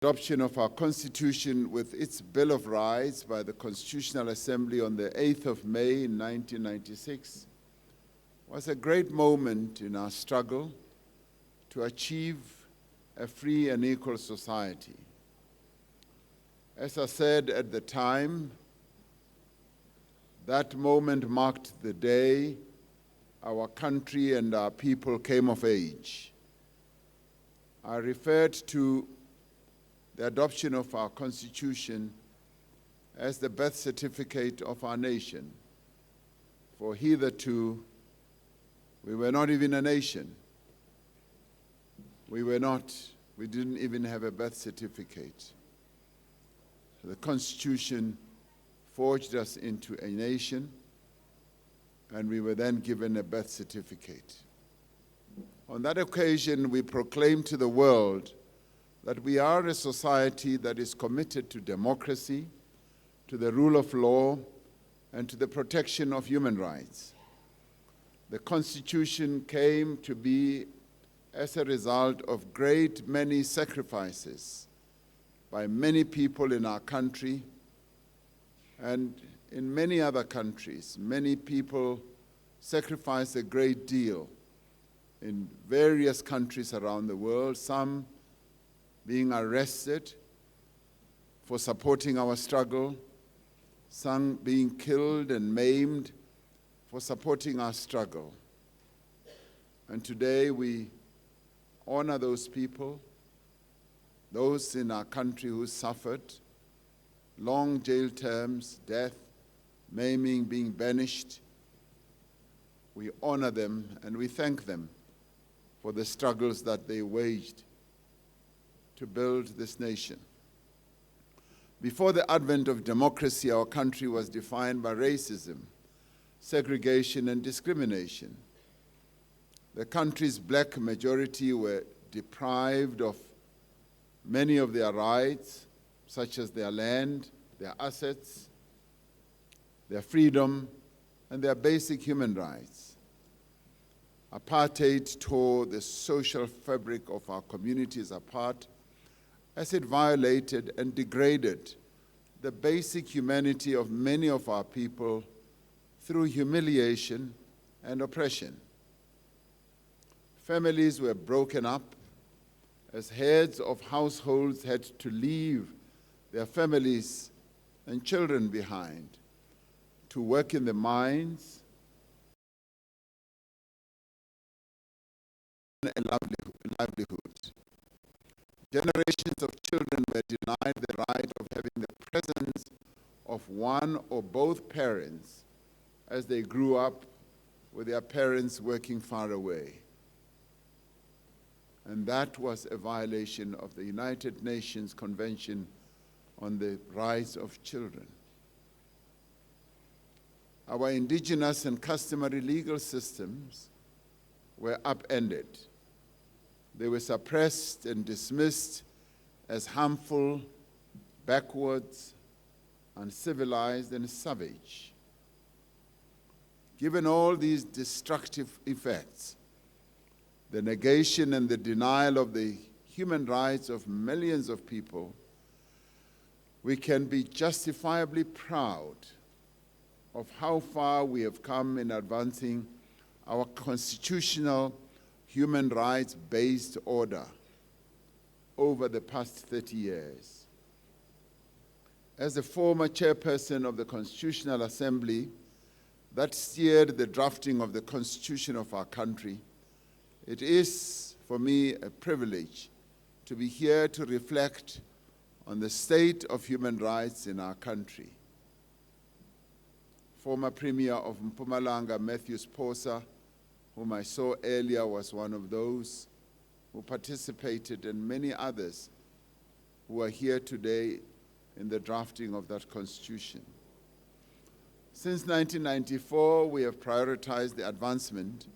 Adoption of our Constitution with its Bill of Rights by the Constitutional Assembly on the 8th of May in 1996 was a great moment in our struggle to achieve a free and equal society. As I said at the time, that moment marked the day our country and our people came of age. I referred to the adoption of our Constitution as the birth certificate of our nation. For hitherto, we were not even a nation. We didn't even have a birth certificate. The Constitution forged us into a nation, and we were then given a birth certificate. On that occasion, we proclaimed to the world that we are a society that is committed to democracy, to the rule of law, and to the protection of human rights. The Constitution came to be as a result of great many sacrifices by many people in our country and in many other countries. Many people sacrifice a great deal in various countries around the world, some being arrested for supporting our struggle, some being killed and maimed for supporting our struggle. And today we honor those people, those in our country who suffered long jail terms, death, maiming, being banished. We honor them and we thank them for the struggles that they waged to build this nation. Before the advent of democracy, our country was defined by racism, segregation, and discrimination. The country's black majority were deprived of many of their rights, such as their land, their assets, their freedom, and their basic human rights. Apartheid tore the social fabric of our communities apart as it violated and degraded the basic humanity of many of our people through humiliation and oppression. Families were broken up as heads of households had to leave their families and children behind to work in the mines and livelihood. Generations of children were denied the right of having the presence of one or both parents as they grew up with their parents working far away. And that was a violation of the United Nations Convention on the Rights of Children. Our indigenous and customary legal systems were upended. They were suppressed and dismissed as harmful, backwards, uncivilized, and savage. Given all these destructive effects, the negation and the denial of the human rights of millions of people, we can be justifiably proud of how far we have come in advancing our constitutional human rights-based order over the past 30 years. As the former chairperson of the Constitutional Assembly that steered the drafting of the Constitution of our country, it is, for me, a privilege to be here to reflect on the state of human rights in our country. Former Premier of Mpumalanga, Ramaphosa, whom I saw earlier, was one of those who participated, and many others who are here today in the drafting of that Constitution. Since 1994, we have prioritized the advancement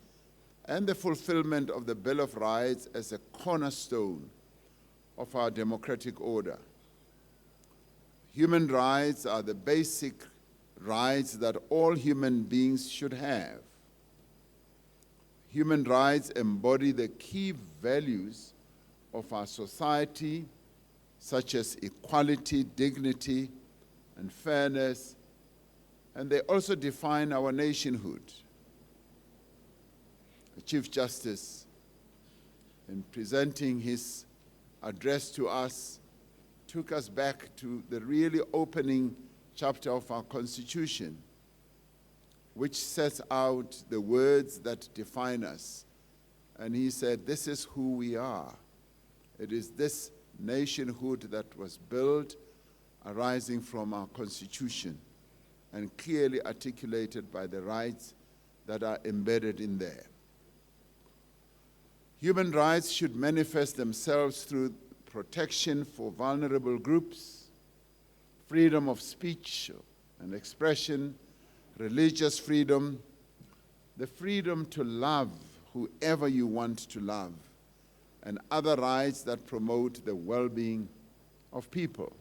and the fulfillment of the Bill of Rights as a cornerstone of our democratic order. Human rights are the basic rights that all human beings should have. Human rights embody the key values of our society, such as equality, dignity, and fairness, and they also define our nationhood. The Chief Justice, in presenting his address to us, took us back to the really opening chapter of our Constitution, which sets out the words that define us. And he said, this is who we are. It is this nationhood that was built arising from our Constitution and clearly articulated by the rights that are embedded in there. Human rights should manifest themselves through protection for vulnerable groups, freedom of speech and expression, religious freedom, the freedom to love whoever you want to love, and other rights that promote the well-being of people.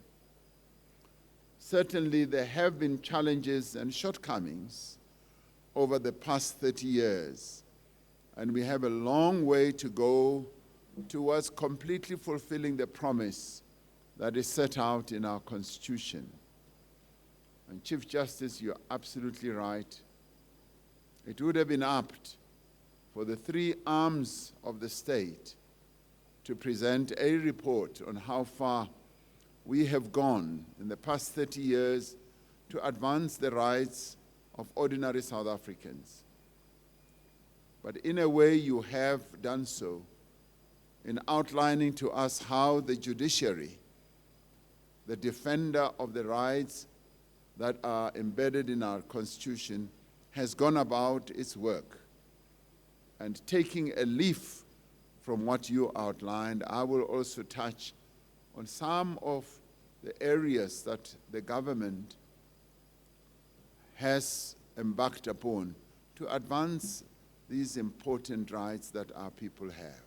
Certainly, there have been challenges and shortcomings over the past 30 years, and we have a long way to go towards completely fulfilling the promise that is set out in our Constitution. And Chief Justice, you're absolutely right. It would have been apt for the three arms of the state to present a report on how far we have gone in the past 30 years to advance the rights of ordinary South Africans. But in a way, you have done so in outlining to us how the judiciary, the defender of the rights that are embedded in our Constitution, has gone about its work. And taking a leaf from what you outlined, I will also touch on some of the areas that the government has embarked upon to advance these important rights that our people have.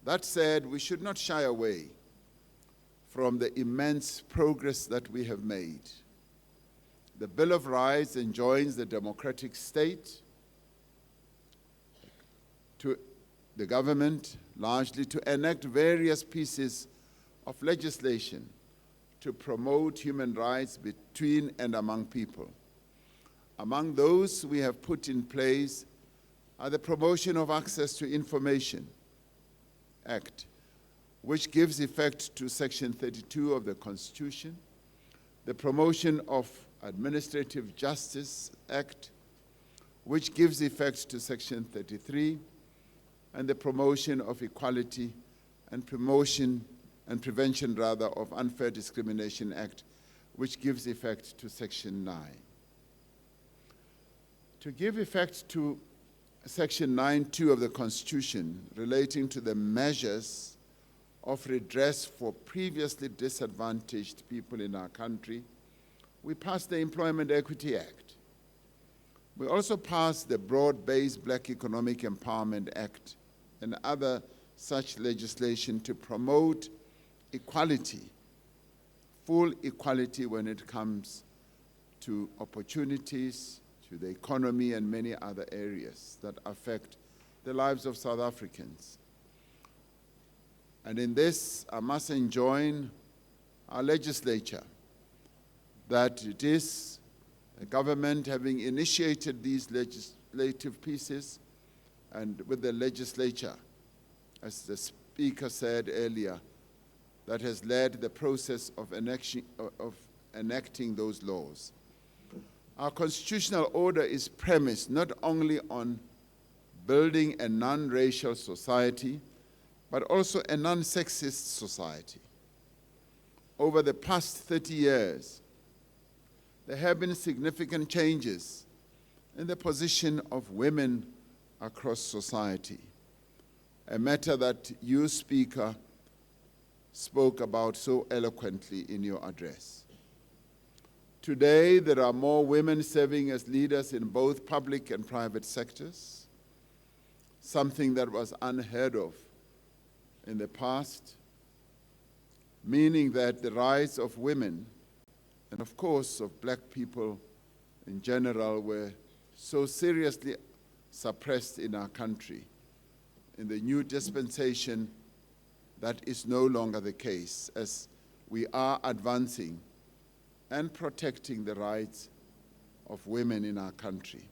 That said, we should not shy away from the immense progress that we have made. The Bill of Rights enjoins the democratic state to the government largely to enact various pieces of legislation to promote human rights between and among people. Among those we have put in place are the Promotion of Access to Information Act, which gives effect to Section 32 of the Constitution, the Promotion of Administrative Justice Act, which gives effect to Section 33, and the Promotion of Equality and Prevention of Unfair Discrimination Act, which gives effect to Section 9. To give effect to Section 9.2 of the Constitution relating to the measures of redress for previously disadvantaged people in our country, we passed the Employment Equity Act. We also passed the Broad-Based Black Economic Empowerment Act and other such legislation to promote equality, full equality when it comes to opportunities, to the economy, and many other areas that affect the lives of South Africans. And in this, I must enjoin our legislature that it is the government having initiated these legislative pieces, and with the legislature, as the Speaker said earlier, that has led the process of enacting those laws. Our constitutional order is premised not only on building a non-racial society, but also a non-sexist society. Over the past 30 years, there have been significant changes in the position of women across society, a matter that you, Speaker, spoke about so eloquently in your address. Today, there are more women serving as leaders in both public and private sectors, something that was unheard of in the past, meaning that the rights of women, and of course of black people in general, were so seriously suppressed in our country. In the new dispensation, that is no longer the case, as we are advancing and protecting the rights of women in our country.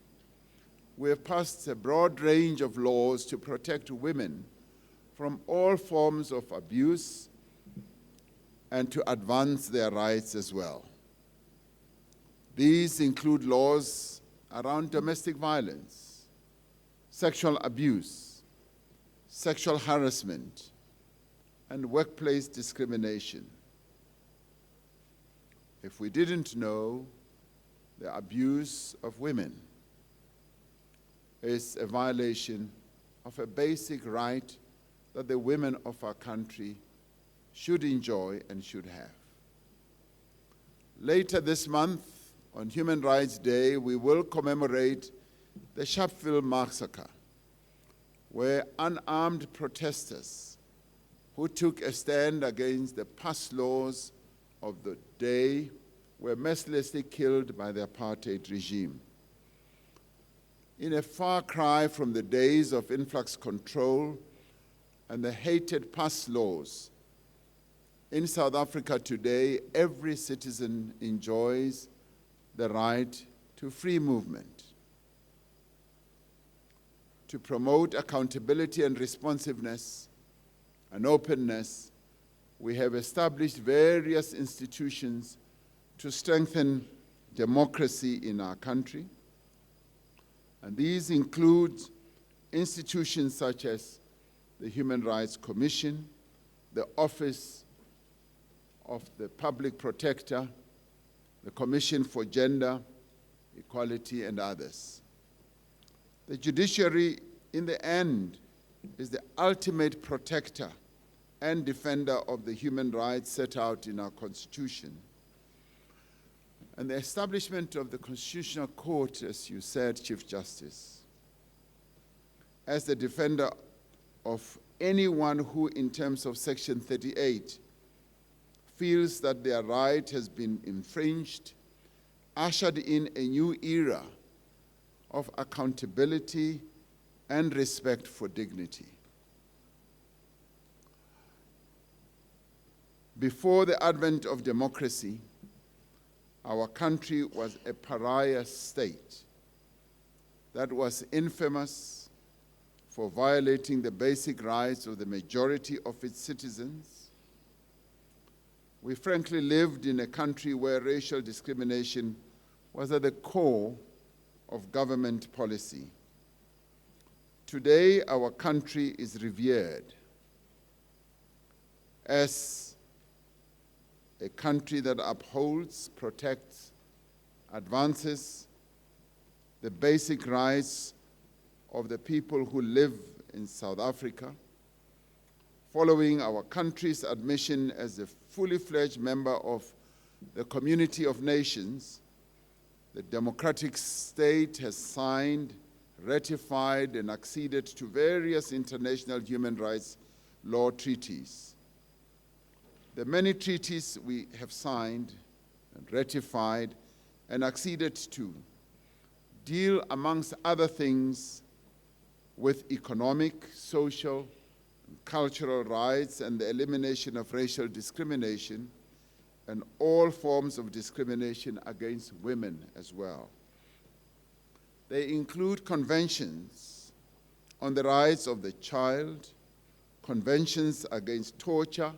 We have passed a broad range of laws to protect women from all forms of abuse and to advance their rights as well. These include laws around domestic violence, sexual abuse, sexual harassment, and workplace discrimination. If we didn't know, the abuse of women is a violation of a basic right that the women of our country should enjoy and should have. Later this month, on Human Rights Day, we will commemorate the Sharpeville massacre, where unarmed protesters who took a stand against the past laws of the day were mercilessly killed by the apartheid regime. In a far cry from the days of influx control and the hated past laws, in South Africa today, every citizen enjoys the right to free movement. To promote accountability and responsiveness and openness, we have established various institutions to strengthen democracy in our country. And these include institutions such as the Human Rights Commission, the Office of the Public Protector, the Commission for Gender Equality, and others. The judiciary, in the end, is the ultimate protector and defender of the human rights set out in our Constitution. And the establishment of the Constitutional Court, as you said, Chief Justice, as the defender of anyone who, in terms of Section 38, feels that their right has been infringed, ushered in a new era of accountability and respect for dignity. Before the advent of democracy, our country was a pariah state that was infamous for violating the basic rights of the majority of its citizens. We frankly lived in a country where racial discrimination was at the core of government policy. Today, our country is revered as a country that upholds, protects, advances the basic rights of the people who live in South Africa. Following our country's admission as a fully fledged member of the Community of Nations, the democratic state has signed, ratified, and acceded to various international human rights law treaties. The many treaties we have signed and ratified and acceded to deal, amongst other things, with economic, social, and cultural rights and the elimination of racial discrimination and all forms of discrimination against women as well. They include conventions on the rights of the child, conventions against torture,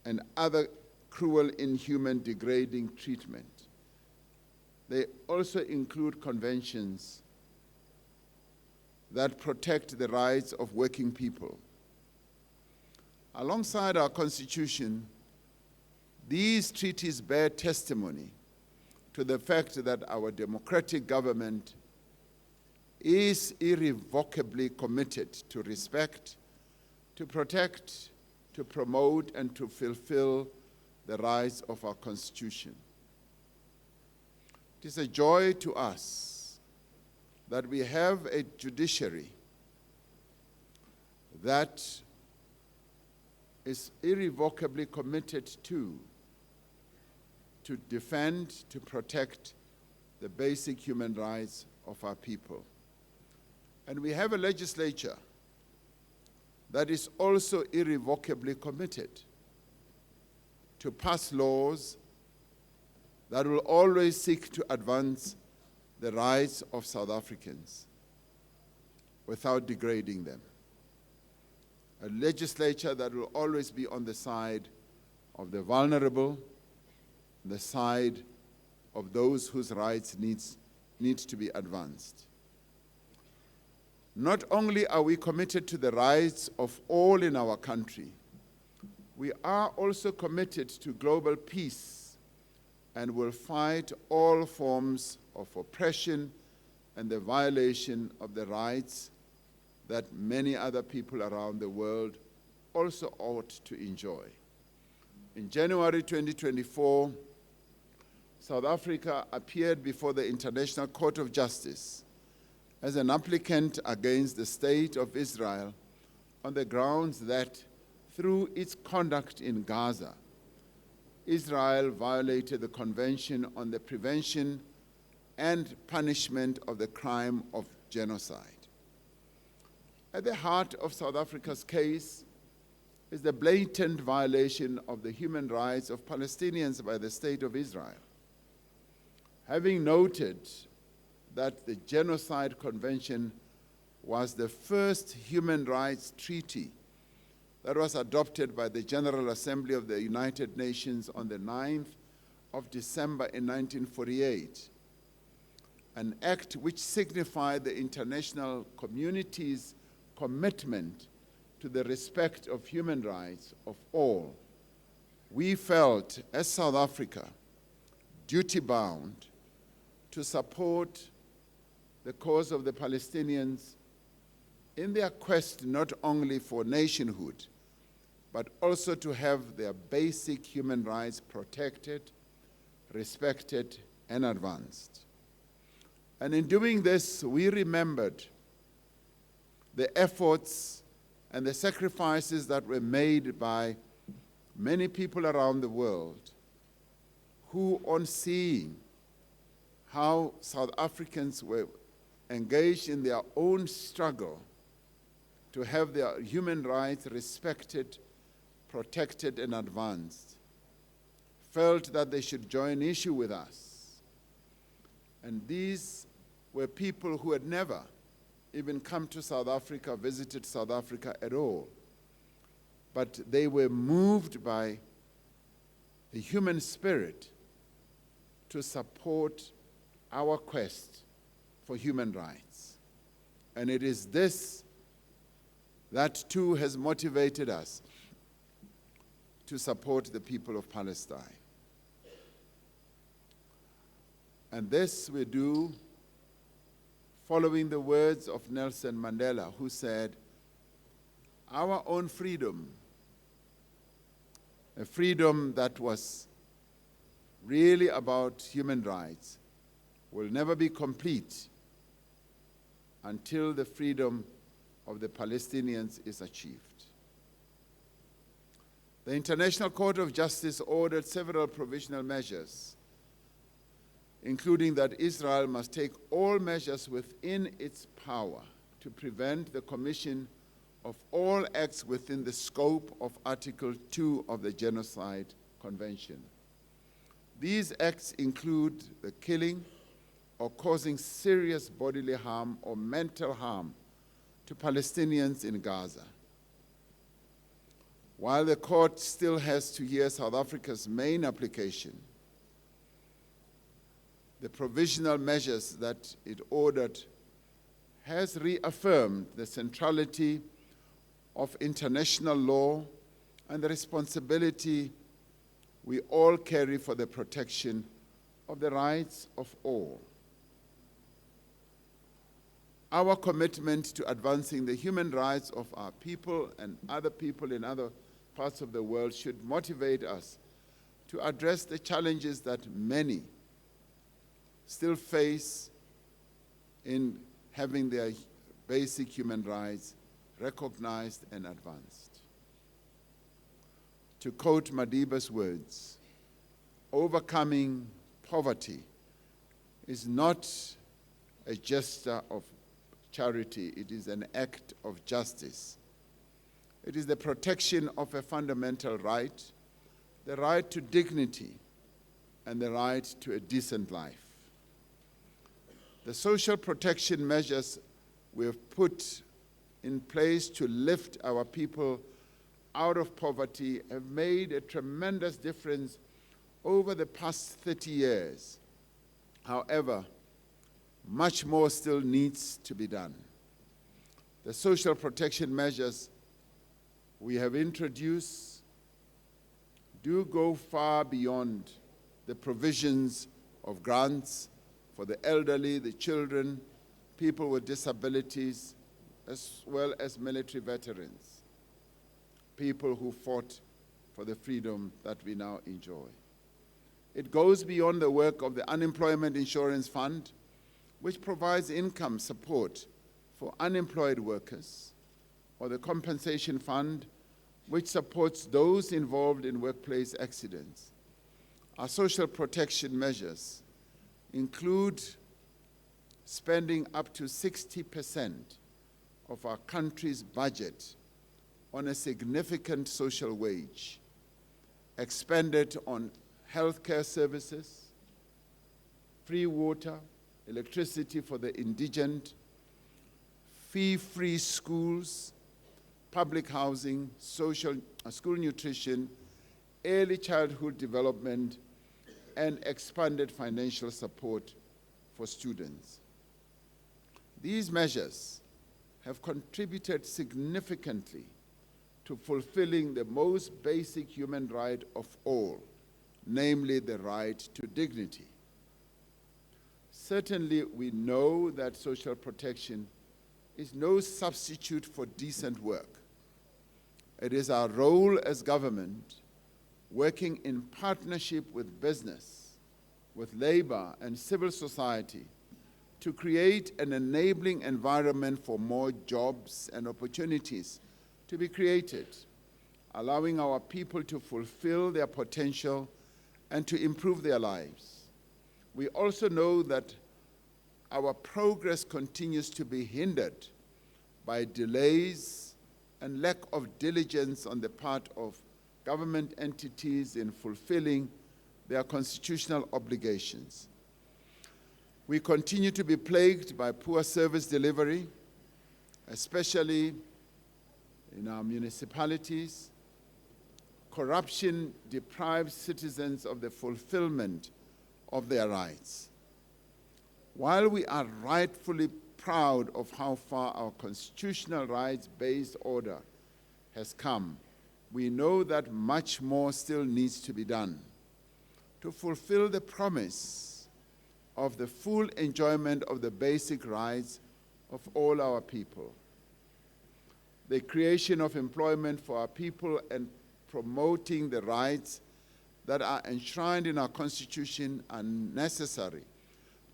and other cruel, inhuman, degrading treatment. They also include conventions that protect the rights of working people. Alongside our Constitution, these treaties bear testimony to the fact that our democratic government is irrevocably committed to respect, to protect, to promote, and to fulfill the rights of our Constitution. It is a joy to us that we have a judiciary that is irrevocably committed to defend, to protect the basic human rights of our people. And we have a legislature that is also irrevocably committed to pass laws that will always seek to advance the rights of South Africans without degrading them. A legislature that will always be on the side of the vulnerable, the side of those whose rights need to be advanced. Not only are we committed to the rights of all in our country, we are also committed to global peace and will fight all forms of oppression and the violation of the rights that many other people around the world also ought to enjoy. In January 2024, South Africa appeared before the International Court of Justice as an applicant against the State of Israel on the grounds that through its conduct in Gaza, Israel violated the Convention on the Prevention and Punishment of the Crime of Genocide. At the heart of South Africa's case is the blatant violation of the human rights of Palestinians by the State of Israel. Having noted that the Genocide Convention was the first human rights treaty that was adopted by the General Assembly of the United Nations on the 9th of December in 1948, an act which signified the international community's commitment to the respect of human rights of all, we felt, as South Africa, duty-bound to support the cause of the Palestinians in their quest not only for nationhood, but also to have their basic human rights protected, respected, and advanced. And in doing this, we remembered the efforts and the sacrifices that were made by many people around the world who, on seeing how South Africans were engaged in their own struggle to have their human rights respected, protected, and advanced, felt that they should join issue with us. And these were people who had never even come to South Africa, visited South Africa at all. But they were moved by the human spirit to support our quest for human rights. And it is this that too has motivated us to support the people of Palestine. And this we do following the words of Nelson Mandela, who said, "Our own freedom, a freedom that was really about human rights, will never be complete until the freedom of the Palestinians is achieved." The International Court of Justice ordered several provisional measures, including that Israel must take all measures within its power to prevent the commission of all acts within the scope of Article 2 of the Genocide Convention. These acts include the killing or causing serious bodily harm or mental harm to Palestinians in Gaza. While the court still has to hear South Africa's main application, the provisional measures that it ordered has reaffirmed the centrality of international law and the responsibility we all carry for the protection of the rights of all. Our commitment to advancing the human rights of our people and other people in other parts of the world should motivate us to address the challenges that many still face in having their basic human rights recognized and advanced. To quote Madiba's words, "Overcoming poverty is not a gesture of charity, it is an act of justice. It is the protection of a fundamental right, the right to dignity, and the right to a decent life. The social protection measures we have put in place to lift our people out of poverty have made a tremendous difference over the past 30 years. However, much more still needs to be done. The social protection measures we have introduced do go far beyond the provisions of grants for the elderly, the children, people with disabilities, as well as military veterans, people who fought for the freedom that we now enjoy. It goes beyond the work of the Unemployment Insurance Fund, which provides income support for unemployed workers, or the Compensation Fund, which supports those involved in workplace accidents. Our social protection measures include spending up to 60% of our country's budget on a significant social wage, expended on healthcare services, free water, electricity for the indigent, fee-free schools, public housing, school nutrition, early childhood development, and expanded financial support for students. These measures have contributed significantly to fulfilling the most basic human right of all, namely the right to dignity. Certainly, we know that social protection is no substitute for decent work. It is our role as government, working in partnership with business, with labor and civil society, to create an enabling environment for more jobs and opportunities to be created, allowing our people to fulfill their potential and to improve their lives. We also know that our progress continues to be hindered by delays and lack of diligence on the part of government entities in fulfilling their constitutional obligations. We continue to be plagued by poor service delivery, especially in our municipalities. Corruption deprives citizens of the fulfillment of their rights. While we are rightfully proud of how far our constitutional rights-based order has come, we know that much more still needs to be done to fulfill the promise of the full enjoyment of the basic rights of all our people. The creation of employment for our people and promoting the rights that are enshrined in our Constitution are necessary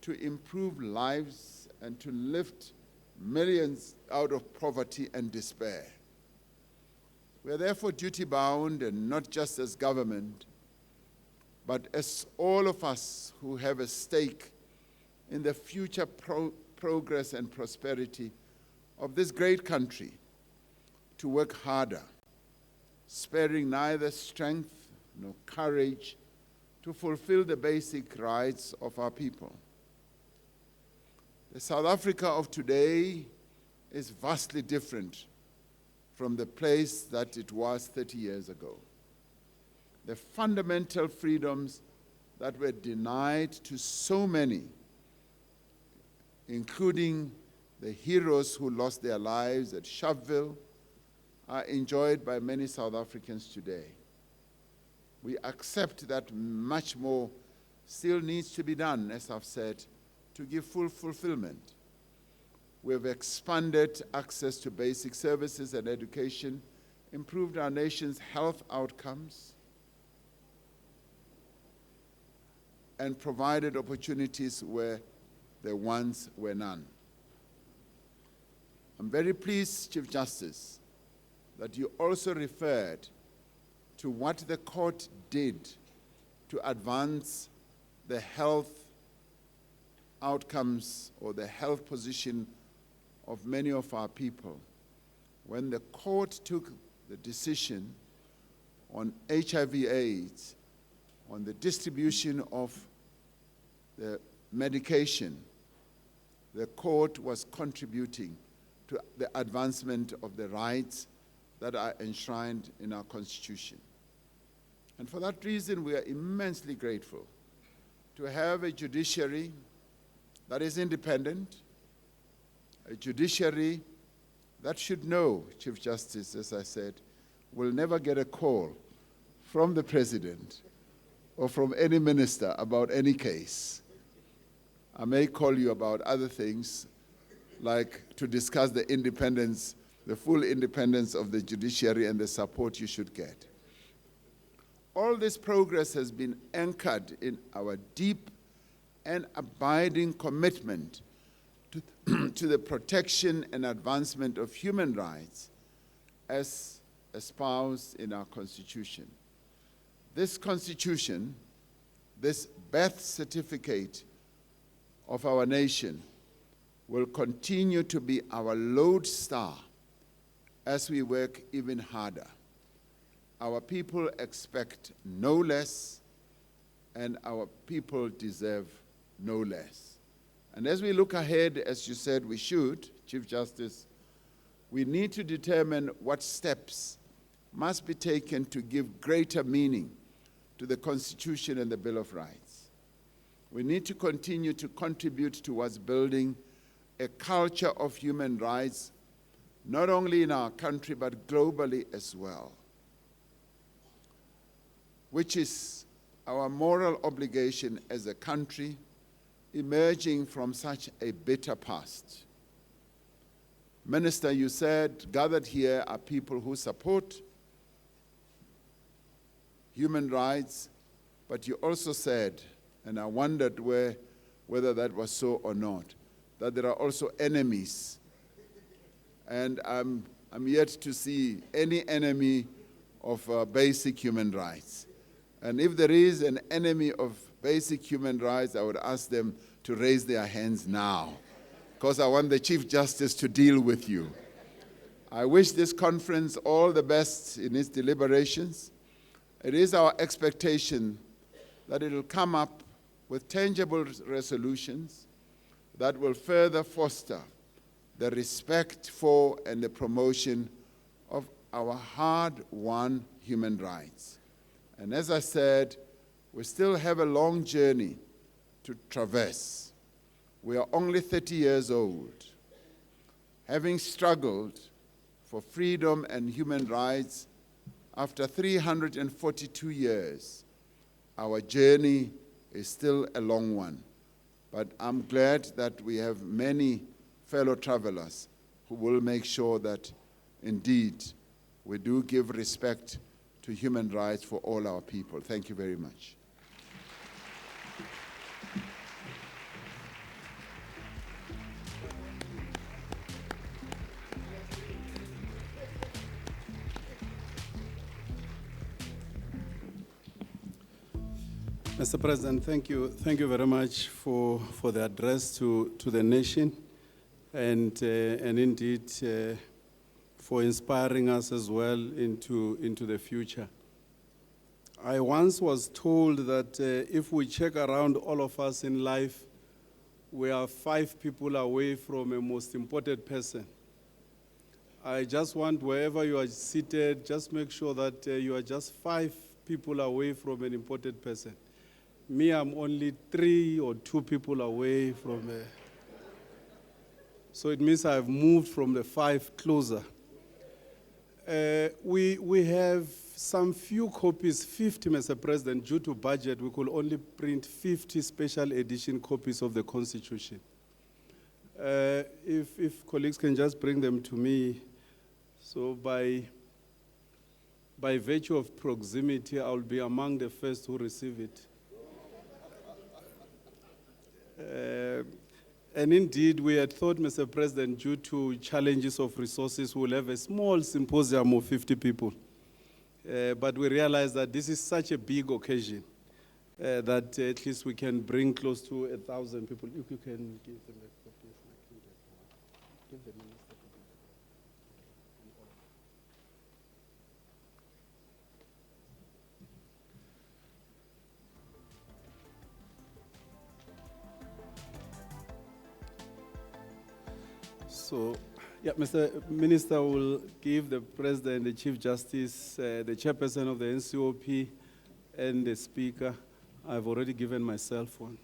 to improve lives and to lift millions out of poverty and despair. We are therefore duty-bound, and not just as government, but as all of us who have a stake in the future progress and prosperity of this great country, to work harder, sparing neither strength nor courage to fulfill the basic rights of our people. The South Africa of today is vastly different from the place that it was 30 years ago. The fundamental freedoms that were denied to so many, including the heroes who lost their lives at Sharpeville, are enjoyed by many South Africans today. We accept that much more still needs to be done, as I've said, to give full fulfillment. We've expanded access to basic services and education, improved our nation's health outcomes, and provided opportunities where there once were none. I'm very pleased, Chief Justice, that you also referred to what the court did to advance the health outcomes or the health position of many of our people. When the court took the decision on HIV/AIDS, on the distribution of the medication, the court was contributing to the advancement of the rights that are enshrined in our Constitution. And for that reason, we are immensely grateful to have a judiciary that is independent, a judiciary that should know, Chief Justice, as I said, will never get a call from the President or from any minister about any case. I may call you about other things, like to discuss the independence, the full independence of the judiciary and the support you should get. All this progress has been anchored in our deep and abiding commitment to the protection and advancement of human rights as espoused in our Constitution. This Constitution, this birth certificate of our nation, will continue to be our lodestar as we work even harder. Our people expect no less, and our people deserve no less. And as we look ahead, as you said we should, Chief Justice, we need to determine what steps must be taken to give greater meaning to the Constitution and the Bill of Rights. We need to continue to contribute towards building a culture of human rights, not only in our country, but globally as well, which is our moral obligation as a country emerging from such a bitter past. Minister, you said gathered here are people who support human rights, but you also said, and I wondered whether that was so or not, that there are also enemies. And I'm yet to see any enemy of basic human rights. And if there is an enemy of basic human rights, I would ask them to raise their hands now, because I want the Chief Justice to deal with you. I wish this conference all the best in its deliberations. It is our expectation that it will come up with tangible resolutions that will further foster the respect for and the promotion of our hard-won human rights. And as I said, we still have a long journey to traverse. We are only 30 years old. Having struggled for freedom and human rights after 342 years, our journey is still a long one. But I'm glad that we have many fellow travelers who will make sure that indeed we do give respect to human rights for all our people. Thank you very much. Mr. President, thank you very much for the address to the nation, and indeed for inspiring us as well into the future. I once was told that if we check around all of us in life, we are 5 people away from a most important person. I just want, wherever you are seated, just make sure that you are just 5 people away from an important person. Me, I'm only 3 or 2 people away from so it means I've moved from the 5 closer. We have some few copies, 50, Mr. President. Due to budget, we could only print 50 special edition copies of the Constitution. If colleagues can just bring them to me, so by virtue of proximity, I'll be among the first who receive it. And indeed, we had thought, Mr. President, due to challenges of resources, we'll have a small symposium of 50 people. But we realized that this is such a big occasion that at least we can bring close to 1,000 people. If you can give them a copy, give the minister. So, yeah, Mr. Minister will give the President, the Chief Justice, the Chairperson of the NCOP, and the Speaker. I've already given myself one.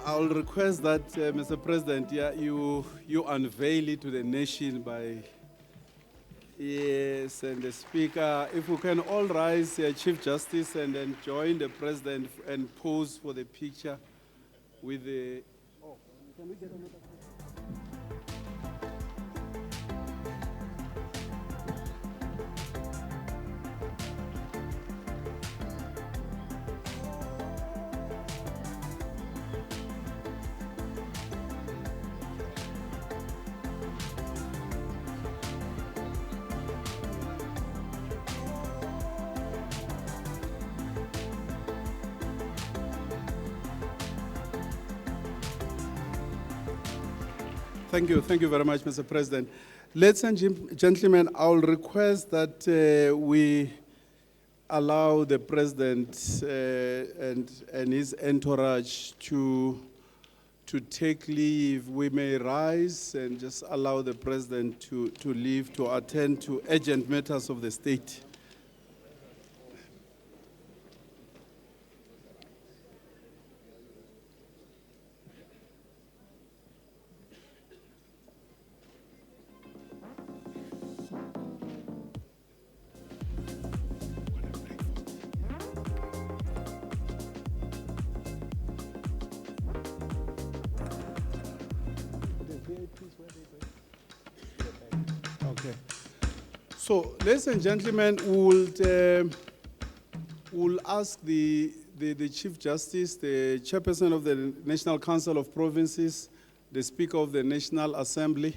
I'll request that, Mr. President, yeah, you unveil it to the nation by, yes, and the Speaker. If we can all rise, Chief Justice, and then join the President and pose for the picture with the, oh, can we get another? Thank you very much, Mr. President. Ladies and gentlemen, I'll request that we allow the President and his entourage to take leave. We may rise and just allow the President to leave to attend to urgent matters of the state. Okay. So, ladies and gentlemen, we'll ask the Chief Justice, the Chairperson of the National Council of Provinces, the Speaker of the National Assembly,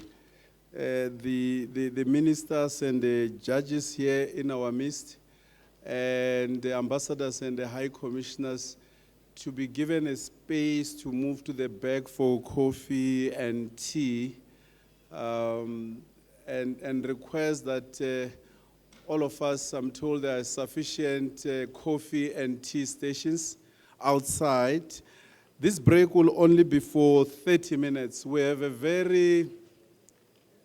the ministers and the judges here in our midst, and the ambassadors and the high commissioners to be given a space to move to the back for coffee and tea, and request that all of us, I'm told there are sufficient coffee and tea stations outside. This break will only be for 30 minutes. We have a very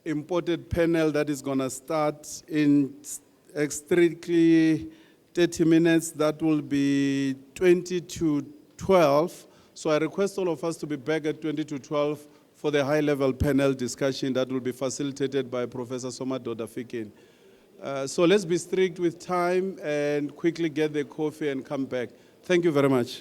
important panel that is going to start in strictly 30 minutes. That will be 20 to 12. So I request all of us to be back at 20 to 12 for the high-level panel discussion that will be facilitated by Professor Somadoda Fikin. So let's be strict with time and quickly get the coffee and come back. Thank you very much.